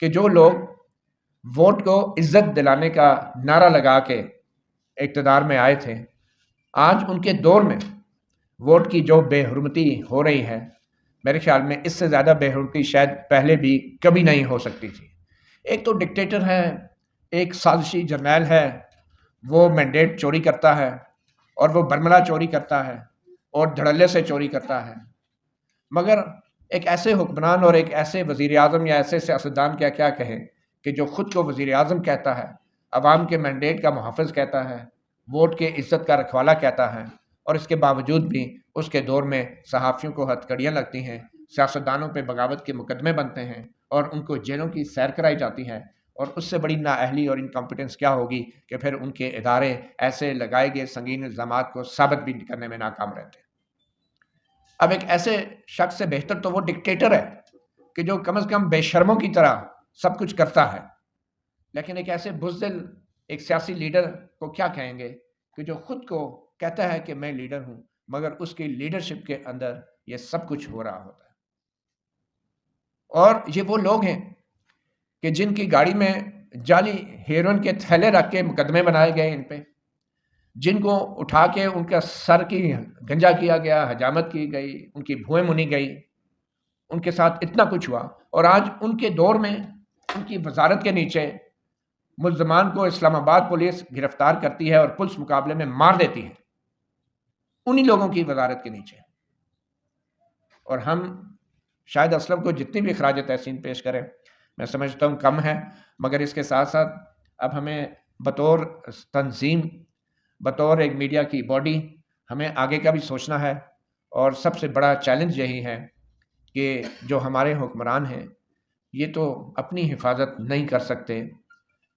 کہ جو لوگ ووٹ کو عزت دلانے کا نعرہ لگا کے اقتدار میں آئے تھے، آج ان کے دور میں ووٹ کی جو بے حرمتی ہو رہی ہے، میرے خیال میں اس سے زیادہ بے حرمتی شاید پہلے بھی کبھی نہیں ہو سکتی تھی۔ ایک تو ڈکٹیٹر ہے، ایک سازشی جرنیل ہے، وہ مینڈیٹ چوری کرتا ہے اور وہ برملا چوری کرتا ہے اور دھڑلے سے چوری کرتا ہے، مگر ایک ایسے حکمران اور ایک ایسے وزیر اعظم یا ایسے سیاستدان کیا کہیں کہ جو خود کو وزیر اعظم کہتا ہے، عوام کے مینڈیٹ کا محافظ کہتا ہے، ووٹ کے عزت کا رکھوالا کہتا ہے، اور اس کے باوجود بھی اس کے دور میں صحافیوں کو ہتھکڑیاں لگتی ہیں، سیاستدانوں پہ بغاوت کے مقدمے بنتے ہیں اور ان کو جیلوں کی سیر کرائی جاتی ہے، اور اس سے بڑی نااہلی اور انکمپیٹنس کیا ہوگی کہ پھر ان کے ادارے ایسے لگائے گئے سنگین الزامات کو ثابت بھی کرنے میں ناکام رہتے ہیں۔ اب ایک ایسے شخص سے بہتر تو وہ ڈکٹیٹر ہے کہ جو کم از کم بے شرموں کی طرح سب کچھ کرتا ہے، لیکن ایک ایسے بزدل ایک سیاسی لیڈر کو کیا کہیں گے کہ جو خود کو کہتا ہے کہ میں لیڈر ہوں، مگر اس کی لیڈرشپ کے اندر یہ سب کچھ ہو رہا ہوتا ہے۔ اور یہ وہ لوگ ہیں کہ جن کی گاڑی میں جعلی ہیروئن کے تھیلے رکھ کے مقدمے بنائے گئے ان پہ، جن کو اٹھا کے ان کا سر کی گنجا کیا گیا، حجامت کی گئی، ان کی بھوئیں منی گئی، ان کے ساتھ اتنا کچھ ہوا، اور آج ان کے دور میں ان کی وزارت کے نیچے ملزمان کو اسلام آباد پولیس گرفتار کرتی ہے اور پولیس مقابلے میں مار دیتی ہے، انہی لوگوں کی وزارت کے نیچے۔ اور ہم شاہد اسلم کو جتنی بھی خراج تحسین پیش کریں میں سمجھتا ہوں کم ہے، مگر اس کے ساتھ ساتھ اب ہمیں بطور تنظیم، بطور ایک میڈیا کی باڈی، ہمیں آگے کا بھی سوچنا ہے، اور سب سے بڑا چیلنج یہی ہے کہ جو ہمارے حکمران ہیں یہ تو اپنی حفاظت نہیں کر سکتے،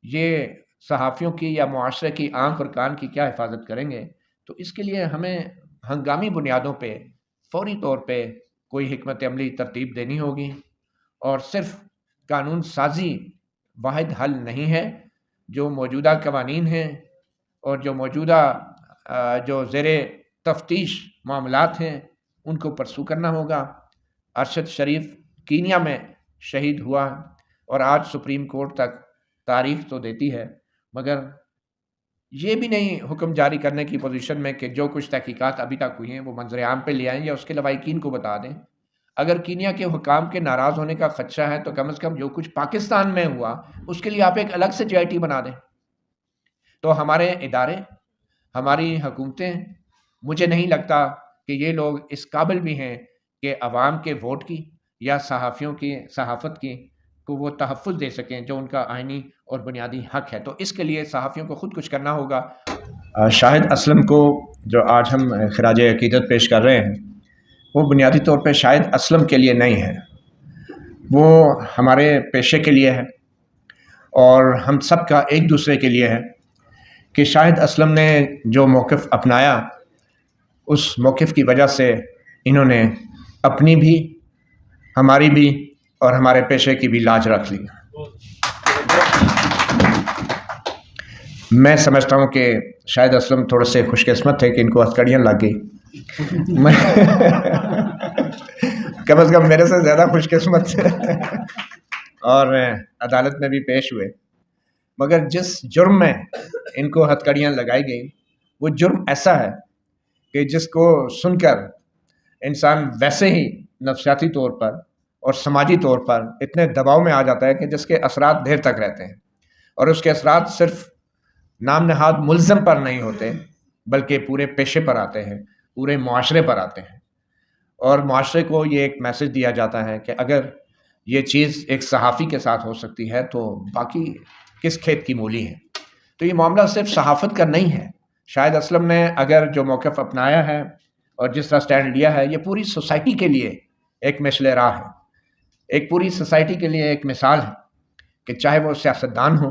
یہ صحافیوں کی یا معاشرے کی آنکھ اور کان کی کیا حفاظت کریں گے؟ تو اس کے لیے ہمیں ہنگامی بنیادوں پہ فوری طور پہ کوئی حکمت عملی ترتیب دینی ہوگی، اور صرف قانون سازی واحد حل نہیں ہے۔ جو موجودہ قوانین ہیں اور جو موجودہ جو زیر تفتیش معاملات ہیں ان کو پرسو کرنا ہوگا۔ ارشد شریف کینیا میں شہید ہوا اور آج سپریم کورٹ تک تاریخ تو دیتی ہے، مگر یہ بھی نہیں حکم جاری کرنے کی پوزیشن میں کہ جو کچھ تحقیقات ابھی تک ہوئی ہیں وہ منظر عام پہ لے آئیں یا اس کے لوائقین کو بتا دیں۔ اگر کینیا کے حکام کے ناراض ہونے کا خدشہ ہے تو کم از کم جو کچھ پاکستان میں ہوا اس کے لیے آپ ایک الگ سے JIT بنا دیں۔ تو ہمارے ادارے، ہماری حکومتیں، مجھے نہیں لگتا کہ یہ لوگ اس قابل بھی ہیں کہ عوام کے ووٹ کی یا صحافیوں کی صحافت کی کو وہ تحفظ دے سکیں جو ان کا آئینی اور بنیادی حق ہے۔ تو اس کے لیے صحافیوں کو خود کچھ کرنا ہوگا۔ شاہد اسلم کو جو آج ہم خراج عقیدت پیش کر رہے ہیں وہ بنیادی طور پہ شاہد اسلم کے لیے نہیں ہے، وہ ہمارے پیشے کے لیے ہے، اور ہم سب کا ایک دوسرے کے لیے ہے کہ شاہد اسلم نے جو موقف اپنایا اس موقف کی وجہ سے انہوں نے اپنی بھی، ہماری بھی اور ہمارے پیشے کی بھی لاج رکھ لی۔ میں سمجھتا ہوں کہ شاہد اسلم تھوڑے سے خوش قسمت تھے کہ ان کو ہتھکڑیاں لگ گئی، کم از کم میرے سے زیادہ خوش قسمت تھے اور عدالت میں بھی پیش ہوئے، مگر جس جرم میں ان کو ہتھکڑیاں لگائی گئی وہ جرم ایسا ہے کہ جس کو سن کر انسان ویسے ہی نفسیاتی طور پر اور سماجی طور پر اتنے دباؤ میں آ جاتا ہے کہ جس کے اثرات دیر تک رہتے ہیں، اور اس کے اثرات صرف نام نہاد ملزم پر نہیں ہوتے بلکہ پورے پیشے پر آتے ہیں، پورے معاشرے پر آتے ہیں، اور معاشرے کو یہ ایک میسج دیا جاتا ہے کہ اگر یہ چیز ایک صحافی کے ساتھ ہو سکتی ہے تو باقی کس کھیت کی مولی ہے۔ تو یہ معاملہ صرف صحافت کا نہیں ہے۔ شاہد اسلم نے اگر جو موقف اپنایا ہے اور جس طرح سٹینڈ لیا ہے یہ پوری سوسائٹی کے لیے ایک مشعل راہ ہے، ایک پوری سوسائٹی کے لیے ایک مثال ہے کہ چاہے وہ سیاستدان ہو،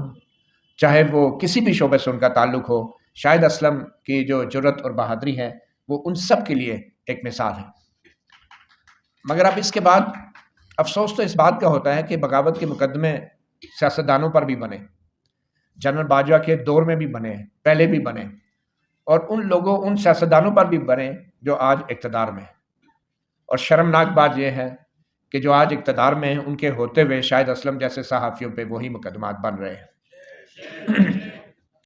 چاہے وہ کسی بھی شعبے سے ان کا تعلق ہو، شاہد اسلم کی جو جرأت اور بہادری ہے وہ ان سب کے لیے ایک مثال ہے۔ مگر اب اس کے بعد افسوس تو اس بات کا ہوتا ہے کہ بغاوت کے مقدمے سیاستدانوں پر بھی بنے، جنرل باجوہ کے دور میں بھی بنے، پہلے بھی بنے، اور ان سیاستدانوں پر بھی بنے جو آج اقتدار میں ہیں۔ اور شرمناک بات یہ ہے کہ جو آج اقتدار میں ہیں ان کے ہوتے ہوئے شاہد اسلم جیسے صحافیوں پہ وہی مقدمات بن رہے ہیں۔